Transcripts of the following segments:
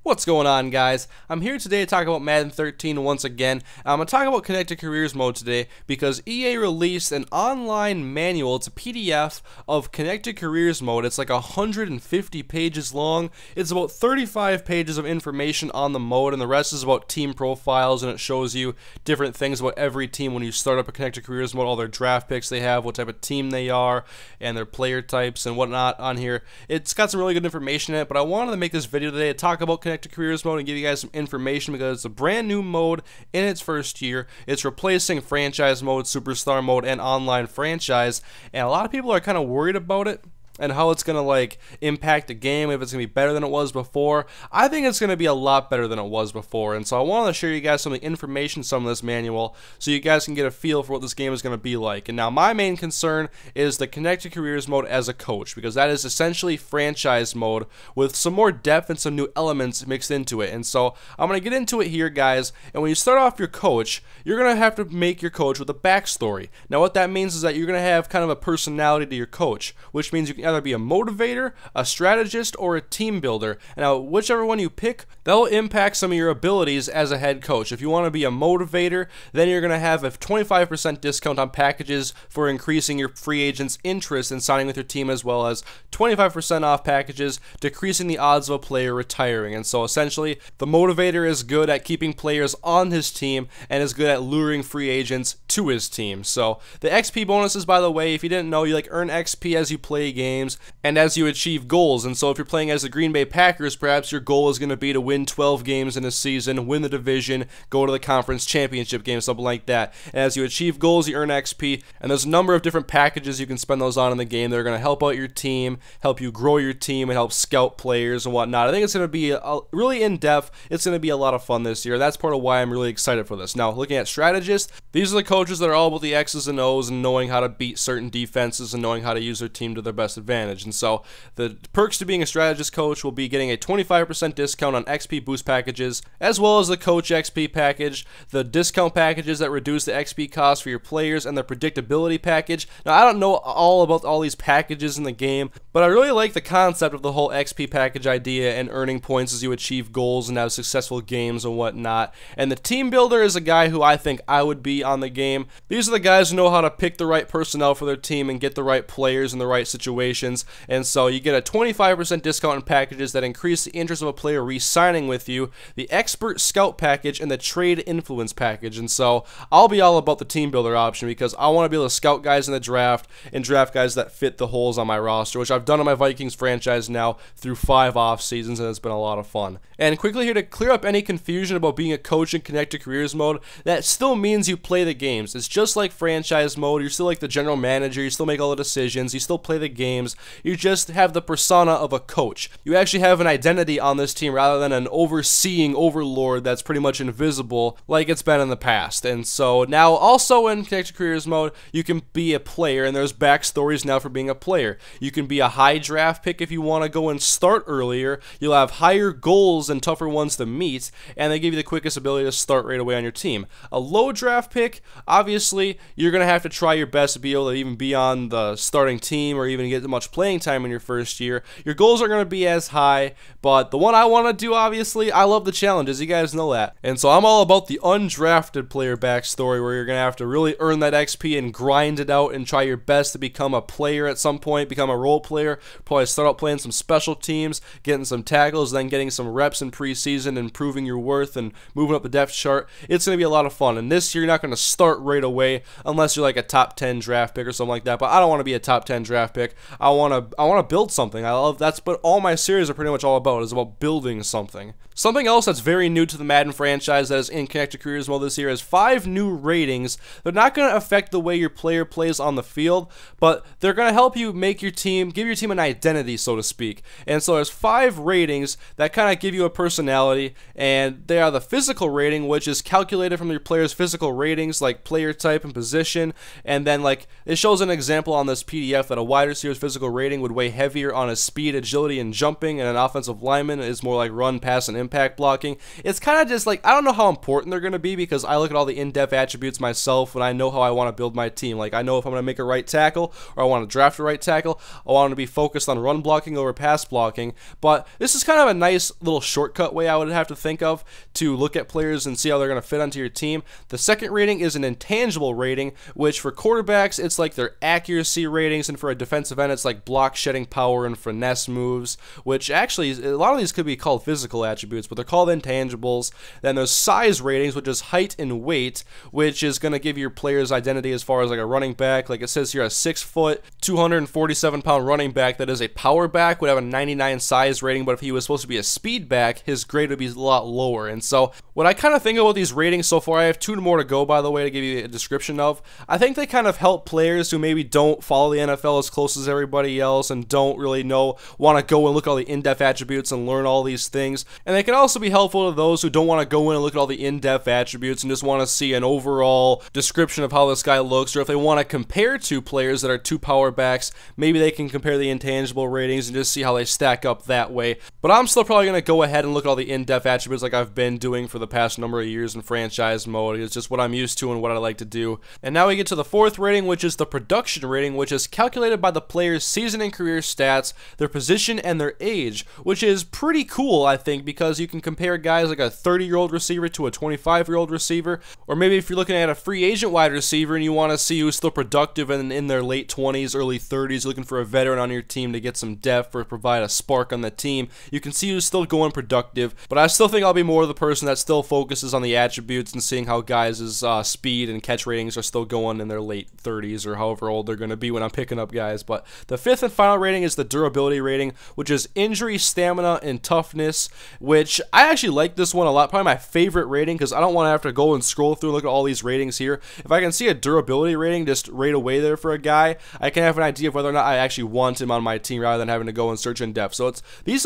What's going on, guys? I'm here today to talk about Madden 13 once again. I'm going to talk about Connected Careers mode today because EA released an online manual. It's a PDF of Connected Careers mode. It's like 150 pages long. It's about 35 pages of information on the mode, and the rest is about team profiles, and it shows you different things about every team when you start up a Connected Careers mode, all their draft picks they have, what type of team they are, and their player types and whatnot on here. It's got some really good information in it, but I wanted to make this video today to talk about Connected Careers mode and give you guys some information because it's a brand new mode in its first year. It's replacing franchise mode, superstar mode, and online franchise, and a lot of people are kind of worried about it and how it's gonna like impact the game, if it's gonna be better than it was before. I think it's gonna be a lot better than it was before, and so I wanted to share you guys some of the information, some of this manual, so you guys can get a feel for what this game is gonna be like. And now my main concern is the Connected Careers mode as a coach, because that is essentially franchise mode with some more depth and some new elements mixed into it. And so I'm gonna get into it here, guys. And when you start off your coach, you're gonna have to make your coach with a backstory. Now what that means is that you're gonna have kind of a personality to your coach, which means you can either be a motivator, a strategist, or a team builder. Now, whichever one you pick, that'll impact some of your abilities as a head coach. If you want to be a motivator, then you're going to have a 25% discount on packages for increasing your free agent's interest in signing with your team, as well as 25% off packages, decreasing the odds of a player retiring. And so essentially, the motivator is good at keeping players on his team and is good at luring free agents to his team. So the XP bonuses, by the way, if you didn't know, you earn XP as you play games and as you achieve goals. And so if you're playing as the Green Bay Packers, perhaps your goal is going to be to win 12 games in a season, win the division, go to the conference championship game, something like that. And as you achieve goals, you earn XP, and there's a number of different packages you can spend those on in the game that are going to help out your team, help you grow your team, and help scout players and whatnot. I think it's going to be really in-depth. It's going to be a lot of fun this year. That's part of why I'm really excited for this. Now, looking at strategists, these are the coaches that are all about the X's and O's and knowing how to beat certain defenses and knowing how to use their team to their best advantage. And so the perks to being a strategist coach will be getting a 25% discount on XP boost packages, as well as the coach XP package, the discount packages that reduce the XP cost for your players, and the predictability package. Now, I don't know all about all these packages in the game, but I really like the concept of the whole XP package idea and earning points as you achieve goals and have successful games and whatnot. And the team builder is a guy who I think I would be on the game. These are the guys who know how to pick the right personnel for their team and get the right players in the right situations. And so you get a 25% discount on packages that increase the interest of a player re-signing with you, the expert scout package, and the trade influence package. And so I'll be all about the team builder option because I want to be able to scout guys in the draft and draft guys that fit the holes on my roster, which I've done on my Vikings franchise now through 5 off seasons, and it's been a lot of fun. And quickly here to clear up any confusion about being a coach in Connected Careers mode, that still means you play the games. It's just like franchise mode. You're still like the general manager. You still make all the decisions. You still play the games. You just have the persona of a coach. You actually have an identity on this team rather than an overseeing overlord that's pretty much invisible like it's been in the past. And so now also in Connected Careers mode, you can be a player, and there's backstories now for being a player. You can be a high draft pick if you want to go and start earlier. You'll have higher goals and tougher ones to meet, and they give you the quickest ability to start right away on your team. A low draft pick, obviously, you're going to have to try your best to be able to even be on the starting team or even get much playing time in your first year. Your goals are going to be as high, but the one I want to do, obviously, I love the challenges. You guys know that. And so I'm all about the undrafted player backstory where you're going to have to really earn that XP and grind it out and try your best to become a player at some point, become a role player, probably start out playing some special teams, getting some tackles, then getting some reps in preseason, improving your worth and moving up the depth chart. It's going to be a lot of fun. And this year, you're not going to start right away unless you're like a top 10 draft pick or something like that. But I don't want to be a top 10 draft pick. I want to build something. I love that's what all my series are pretty much all about, is about building something. Something else that's very new to the Madden franchise that is in Connected Careers mode this year is 5 new ratings. They're not going to affect the way your player plays on the field, but they're going to help you make your team, give your team an identity, so to speak. And so there's 5 ratings that kind of give you a personality, and they are the physical rating, which is calculated from your player's physical ratings, like player type and position, and then like it shows an example on this PDF that a wide receiver's physical rating would weigh heavier on his speed, agility, and jumping, and an offensive lineman is more like run, pass, and impact blocking. It's kind of just like, I don't know how important they're going to be because I look at all the in-depth attributes myself and I know how I want to build my team. Like, I know if I'm going to make a right tackle or I want to draft a right tackle, I want to be focused on run blocking over pass blocking. But this is kind of a nice little shortcut way I would have to think of to look at players and see how they're going to fit onto your team. The second rating is an intangible rating, which for quarterbacks, it's like their accuracy ratings, and for a defensive end, it's like block shedding power and finesse moves, which actually, a lot of these could be called physical attributes, but they're called intangibles. Then there's size ratings, which is height and weight, which is going to give your player's identity as far as like a running back. Like it says here, a 6 foot, 247 pound running back that is a power back would have a 99 size rating, but if he was supposed to be a speed back, his grade would be a lot lower. And so what I kind of think about these ratings so far, I have 2 more to go, by the way, to give you a description of. I think they kind of help players who maybe don't follow the NFL as close as everybody else and don't really want to go and look at all the in-depth attributes and learn all these things. And they can also be helpful to those who don't want to go in and look at all the in-depth attributes and just want to see an overall description of how this guy looks, or if they want to compare 2 players that are 2 power backs, maybe they can compare the intangible ratings and just see how they stack up that way. But I'm still probably going to go ahead and look at all the in-depth attributes like I've been doing for the past number of years in franchise mode. It's just what I'm used to and what I like to do. And now we get to the 4th rating, which is the production rating, which is calculated by the player's season and career stats, their position, and their age, which is pretty cool, I think, because you can compare guys like a 30-year-old receiver to a 25-year-old receiver, or maybe if you're looking at a free agent wide receiver and you want to see who's still productive and in their late 20s, early 30s, looking for a veteran on your team to get some depth or provide a spark on the team, you can see who's still going productive. But I still think I'll be more of the person that still focuses on the attributes and seeing how guys' speed and catch ratings are still going in their late 30s or however old they're going to be when I'm picking up guys. But the 5th and final rating is the durability rating, which is injury, stamina, and toughness, which I actually like this one a lot. Probably my favorite rating because I don't want to have to go and scroll through and look at all these ratings here. If I can see a durability rating just right away there for a guy, I can have an idea of whether or not I actually want him on my team rather than having to go and search in depth. So these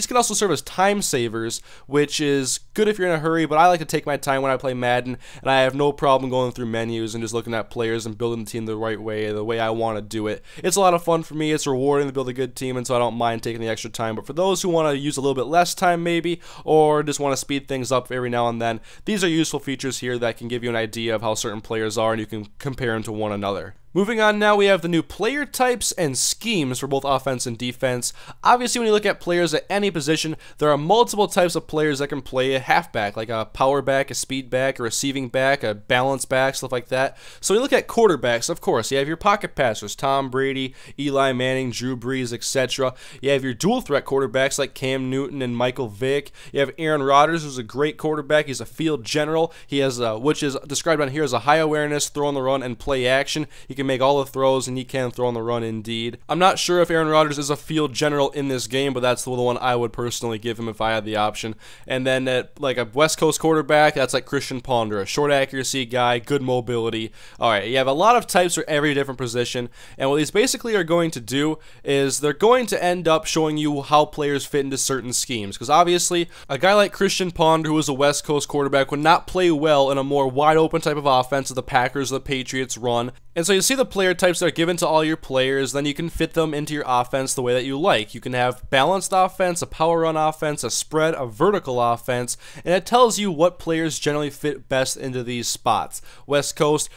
can also serve as time savers, which is good if you're in a hurry, but I like to take my time when I play Madden, and I have no problem going through menus and just looking at players and building the team the right way, the way I want to do it. It's a lot of fun for me. It's rewarding to build a good team, and so I don't mind taking the extra time. But for those who want to use a little bit less time maybe, or just want to speed things up every now and then, these are useful features here that can give you an idea of how certain players are, and you can compare them to one another. Moving on now, we have the new player types and schemes for both offense and defense. Obviously, when you look at players at any position, there are multiple types of players that can play a halfback, like a power back, a speed back, a receiving back, a balance back, stuff like that. So you look at quarterbacks, of course, you have your pocket passers, Tom Brady, Eli Manning, Drew Brees, etc. You have your dual threat quarterbacks like Cam Newton and Michael Vick. You have Aaron Rodgers, who's a great quarterback. He's a field general. He has, which is described on here as a high awareness, throw on the run, and play action. He can make all the throws, and he can throw on the run indeed. I'm not sure if Aaron Rodgers is a field general in this game, but that's the one I would personally give him if I had the option. And then at like a West Coast quarterback, that's like Christian Ponder, a short accuracy guy, good mobility. Alright, you have a lot of types for every different position, and what these basically are going to do is they're going to end up showing you how players fit into certain schemes, because obviously a guy like Christian Ponder, who is a West Coast quarterback, would not play well in a more wide open type of offense that the Packers or the Patriots run. And so you see the player types that are given to all your players, then you can fit them into your offense the way that you like. You can have balanced offense, a power run offense, a spread, a vertical offense, and it tells you what players generally fit best into these spots. West Coast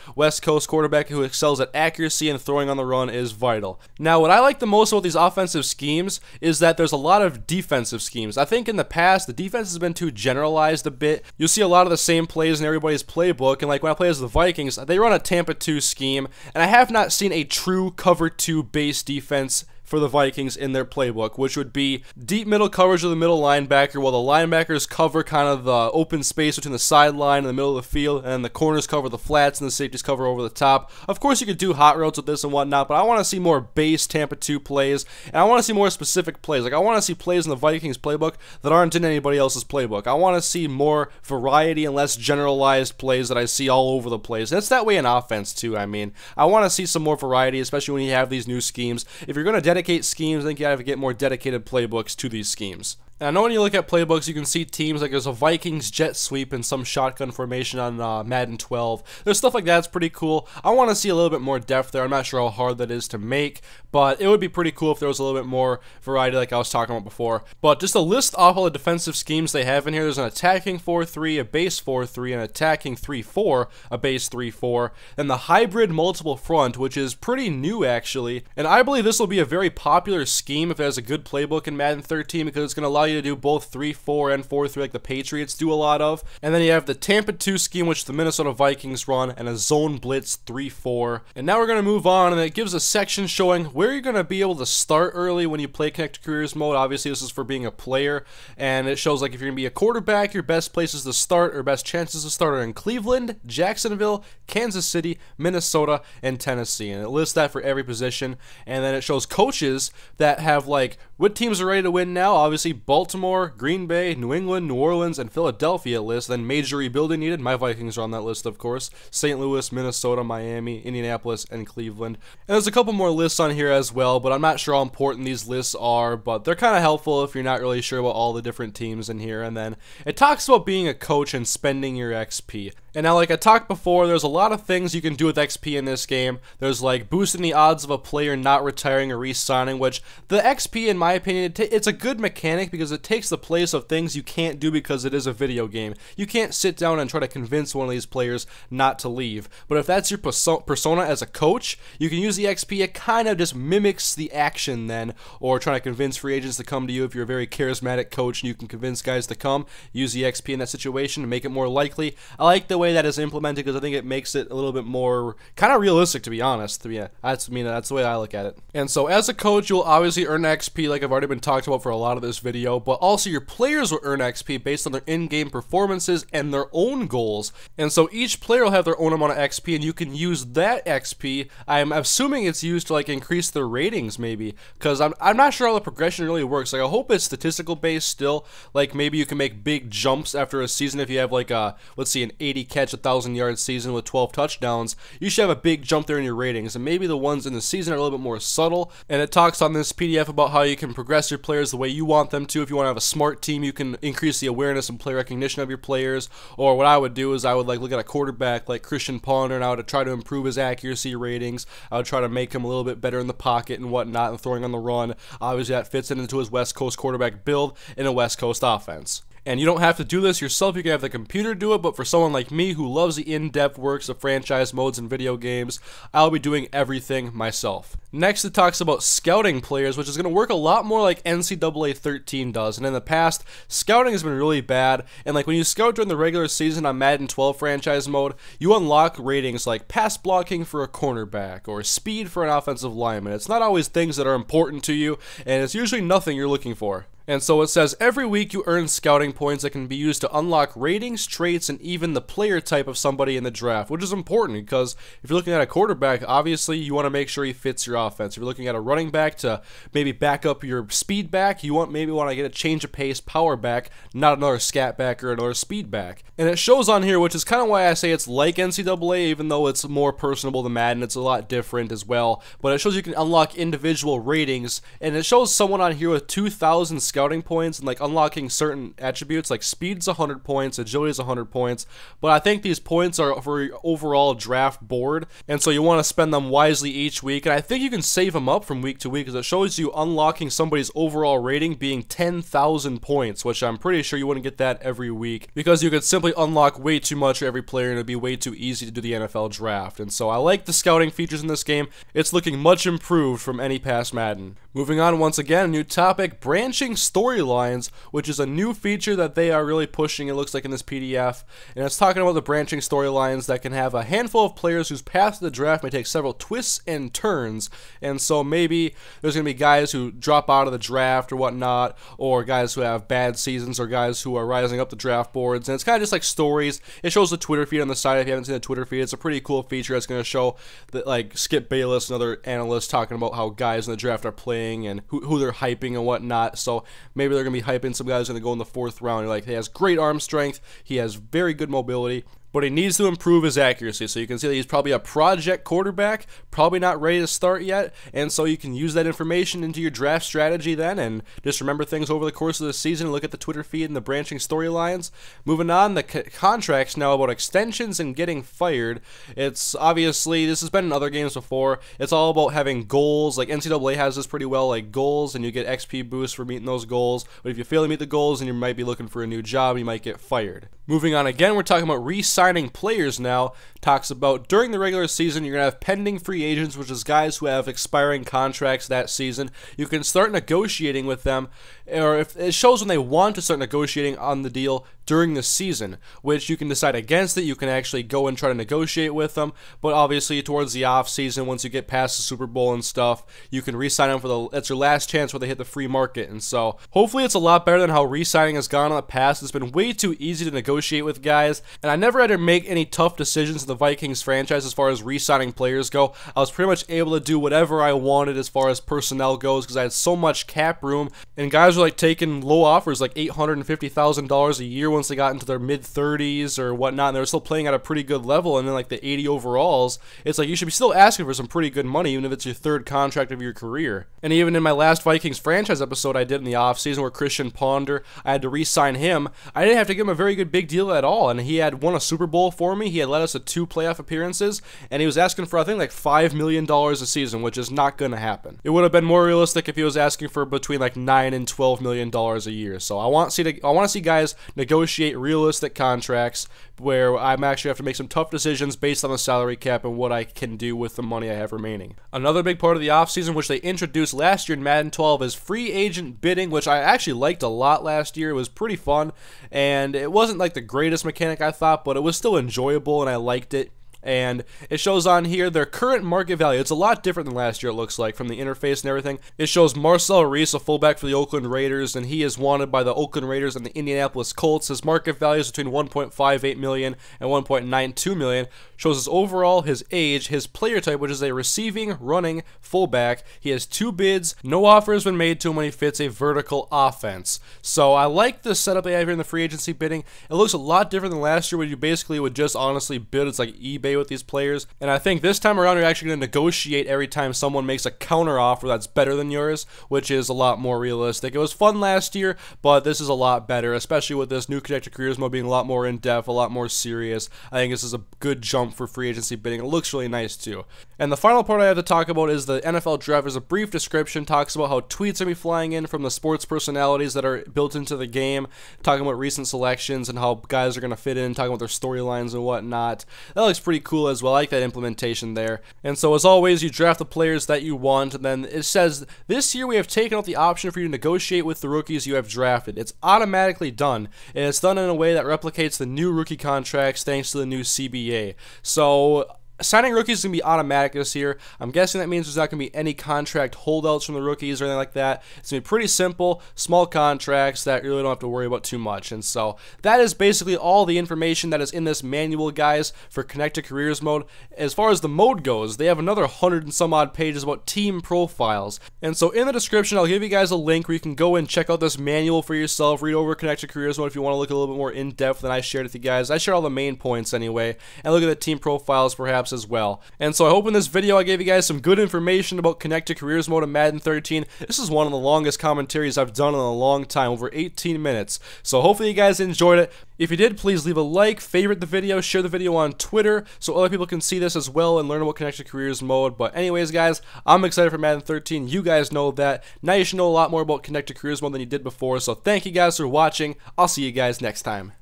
quarterback who excels at accuracy and throwing on the run is vital. Now, what I like the most about these offensive schemes is that there's a lot of defensive schemes. I think in the past, the defense has been too generalized a bit. You'll see a lot of the same plays in everybody's playbook, and like when I play as the Vikings, they run a Tampa 2 scheme, and I have not seen a true cover 2 base defense for the Vikings in their playbook, which would be deep middle coverage of the middle linebacker, while the linebackers cover kind of the open space between the sideline and the middle of the field, and the corners cover the flats and the safeties cover over the top. Of course, you could do hot routes with this and whatnot, but I want to see more base Tampa 2 plays, and I want to see more specific plays. Like, I want to see plays in the Vikings playbook that aren't in anybody else's playbook. I want to see more variety and less generalized plays that I see all over the place. And it's that way in offense, too, I mean. I want to see some more variety, especially when you have these new schemes. If you're going to dedicate schemes, I think you have to get more dedicated playbooks to these schemes. And I know when you look at playbooks, you can see teams like there's a Vikings jet sweep and some shotgun formation on Madden 12. There's stuff like that. It's pretty cool. I want to see a little bit more depth there. I'm not sure how hard that is to make, but it would be pretty cool if there was a little bit more variety like I was talking about before. But just to list off all the defensive schemes they have in here, there's an attacking 4-3, a base 4-3, an attacking 3-4, a base 3-4, and the hybrid multiple front, which is pretty new actually. And I believe this will be a very popular scheme if it has a good playbook in Madden 13, because it's going to allow you to do both 3-4 and 4-3 like the Patriots do a lot of. And then you have the Tampa 2 scheme, which the Minnesota Vikings run, and a zone blitz 3-4. And now we're going to move on, and it gives a section showing where you're going to be able to start early when you play Connected Careers mode. Obviously this is for being a player, and it shows like if you're going to be a quarterback, your best places to start or best chances to start are in Cleveland, Jacksonville, Kansas City, Minnesota, and Tennessee. And it lists that for every position. And then it shows coaches that have like what teams are ready to win now. Obviously Baltimore, Green Bay, New England, New Orleans, and Philadelphia list. Then major rebuilding needed. My Vikings are on that list, of course. St. Louis, Minnesota, Miami, Indianapolis, and Cleveland. And there's a couple more lists on here as well, but I'm not sure how important these lists are, but they're kind of helpful if you're not really sure about all the different teams in here. And then it talks about being a coach and spending your XP. And now, like I talked before, there's a lot of things you can do with XP in this game. There's like boosting the odds of a player not retiring or re-signing, which the XP, in my opinion, it's a good mechanic because it takes the place of things you can't do because it is a video game. You can't sit down and try to convince one of these players not to leave. But if that's your persona as a coach, you can use the XP. It kind of just mimics the action then, or trying to convince free agents to come to you. If you're a very charismatic coach and you can convince guys to come, use the XP in that situation to make it more likely. I like the way that is implemented because I think it makes it a little bit more kind of realistic, to be honest. Yeah, that's the way I look at it. And so as a coach, you'll obviously earn XP like I've already been talked about for a lot of this video, but also your players will earn XP based on their in-game performances and their own goals. And so each player will have their own amount of XP, and you can use that XP. I'm assuming it's used to like increase their ratings maybe, because I'm not sure how the progression really works. Like I hope it's statistical based still. Like maybe you can make big jumps after a season if you have like a, let's see, an 80 catch, 1,000-yard season with 12 touchdowns. You should have a big jump there in your ratings, and maybe the ones in the season are a little bit more subtle. And it talks on this PDF about how you can progress your players the way you want them to. If you want to have a smart team, you can increase the awareness and play recognition of your players. Or what I would do is I would like look at a quarterback like Christian Ponder, and I would try to improve his accuracy ratings. I would try to make him a little bit better in the pocket and whatnot, and throwing on the run. Obviously that fits into his West Coast quarterback build in a West Coast offense. And you don't have to do this yourself, you can have the computer do it, but for someone like me who loves the in-depth works of franchise modes and video games, I'll be doing everything myself. Next, it talks about scouting players, which is going to work a lot more like NCAA 13 does. And in the past, scouting has been really bad, and like when you scout during the regular season on Madden 12 franchise mode, you unlock ratings like pass blocking for a cornerback or speed for an offensive lineman. It's not always things that are important to you, and it's usually nothing you're looking for. And so it says every week you earn scouting points that can be used to unlock ratings, traits, and even the player type of somebody in the draft, which is important because if you're looking at a quarterback, obviously you want to make sure he fits your offense. If you're looking at a running back to maybe back up your speed back, you maybe want to get a change of pace power back, not another scat back or another speed back. And it shows on here, which is kind of why I say it's like NCAA, even though it's more personable than Madden. It's a lot different as well, but it shows you can unlock individual ratings, and it shows someone on here with 2,000 scouting points and like unlocking certain attributes like speed's 100 points, agility's 100 points, but I think these points are for your overall draft board, and so you want to spend them wisely each week. And I think you can save them up from week to week because it shows you unlocking somebody's overall rating being 10,000 points, which I'm pretty sure you wouldn't get that every week because you could simply unlock way too much for every player and it'd be way too easy to do the NFL draft. And so I like the scouting features in this game. It's looking much improved from any past Madden. Moving on, once again, a new topic, branching storylines, which is a new feature that they are really pushing, it looks like, in this PDF. And it's talking about the branching storylines that can have a handful of players whose path to the draft may take several twists and turns. And so maybe there's going to be guys who drop out of the draft or whatnot, or guys who have bad seasons, or guys who are rising up the draft boards. And it's kind of just like stories. It shows the Twitter feed on the side if you haven't seen the Twitter feed. It's a pretty cool feature. It's going to show that, like, Skip Bayless and other analysts talking about how guys in the draft are playing and who they're hyping and whatnot. So maybe they're going to be hyping some guys going to go in the 4th round. You're like, he has great arm strength, he has very good mobility, but he needs to improve his accuracy. So you can see that he's probably a project quarterback, probably not ready to start yet, and so you can use that information into your draft strategy then, and just remember things over the course of the season and look at the Twitter feed and the branching storylines. Moving on, the contracts now about extensions and getting fired. It's obviously, this has been in other games before, it's all about having goals. Like NCAA has this pretty well, like goals, and you get XP boosts for meeting those goals, but if you fail to meet the goals, then you might be looking for a new job, you might get fired. Moving on again, we're talking about re-signing players now. Talks about during the regular season, you're going to have pending free agents, which is guys who have expiring contracts that season. You can start negotiating with them, or if it shows when they want to start negotiating on the deal during the season, which you can decide against it. You can actually go and try to negotiate with them, but obviously towards the off season, once you get past the Super Bowl and stuff, you can re-sign them that's your last chance where they hit the free market. And so hopefully it's a lot better than how re-signing has gone in the past. It's been way too easy to negotiate with guys, and I never had to make any tough decisions in the Vikings franchise as far as re-signing players go. I was pretty much able to do whatever I wanted as far as personnel goes because I had so much cap room, and guys were like taking low offers like $850,000 a year once they got into their mid-30s or whatnot, and they were still playing at a pretty good level, and then like the 80 overalls, it's like you should be still asking for some pretty good money even if it's your third contract of your career. And even in my last Vikings franchise episode I did in the offseason where Christian Ponder, I had to re-sign him, I didn't have to give him a very good big deal at all, and he had won a Super Bowl for me, he had led us to 2 playoff appearances, and he was asking for I think like $5 million a season, which is not going to happen. It would have been more realistic if he was asking for between like $9 and $12 million a year. So I want to see guys negotiate realistic contracts where I'm actually have to make some tough decisions based on the salary cap and what I can do with the money I have remaining. Another big part of the offseason, which they introduced last year in Madden 12, is free agent bidding, which I actually liked a lot last year. It was pretty fun, and it wasn't like the greatest mechanic I thought, but it was still enjoyable and I liked it. And it shows on here their current market value. It's a lot different than last year, it looks like, from the interface and everything. It shows Marcel Reese, a fullback for the Oakland Raiders, and he is wanted by the Oakland Raiders and the Indianapolis Colts. His market value is between $1.58 million and $1.92 million. Shows his overall, his age, his player type, which is a receiving, running fullback. He has 2 bids. No offer has been made to him when he fits a vertical offense. So I like the setup they have here in the free agency bidding. It looks a lot different than last year where you basically would just honestly bid. It's like eBay with these players, and I think this time around you're actually going to negotiate every time someone makes a counter offer that's better than yours, which is a lot more realistic. It was fun last year, but this is a lot better, especially with this new Connected Careers mode being a lot more in-depth, a lot more serious. I think this is a good jump for free agency bidding. It looks really nice too. And the final part I have to talk about is the NFL draft. There's a brief description, talks about how tweets are be flying in from the sports personalities that are built into the game, talking about recent selections and how guys are going to fit in, talking about their storylines and whatnot. That looks pretty cool as well. I like that implementation there. And so as always, you draft the players that you want, and then it says, this year we have taken out the option for you to negotiate with the rookies you have drafted. It's automatically done, and it's done in a way that replicates the new rookie contracts thanks to the new CBA. So signing rookies is going to be automatic this year. I'm guessing that means there's not going to be any contract holdouts from the rookies or anything like that. It's going to be pretty simple, small contracts that you really don't have to worry about too much. And so that is basically all the information that is in this manual, guys, for Connected Careers mode. As far as the mode goes, they have another 100 and some odd pages about team profiles. And so in the description, I'll give you guys a link where you can go and check out this manual for yourself, read over Connected Careers mode if you want to look a little bit more in-depth than I shared with you guys. I shared all the main points anyway, and look at the team profiles perhaps as well. And so I hope in this video I gave you guys some good information about Connected Careers mode in Madden 13. This is one of the longest commentaries I've done in a long time, over 18 minutes. So hopefully you guys enjoyed it. If you did, please leave a like, favorite the video, share the video on Twitter so other people can see this as well and learn about Connected Careers mode. But anyways, guys, I'm excited for Madden 13. You guys know that. Now you should know a lot more about Connected Careers mode than you did before. So thank you guys for watching. I'll see you guys next time.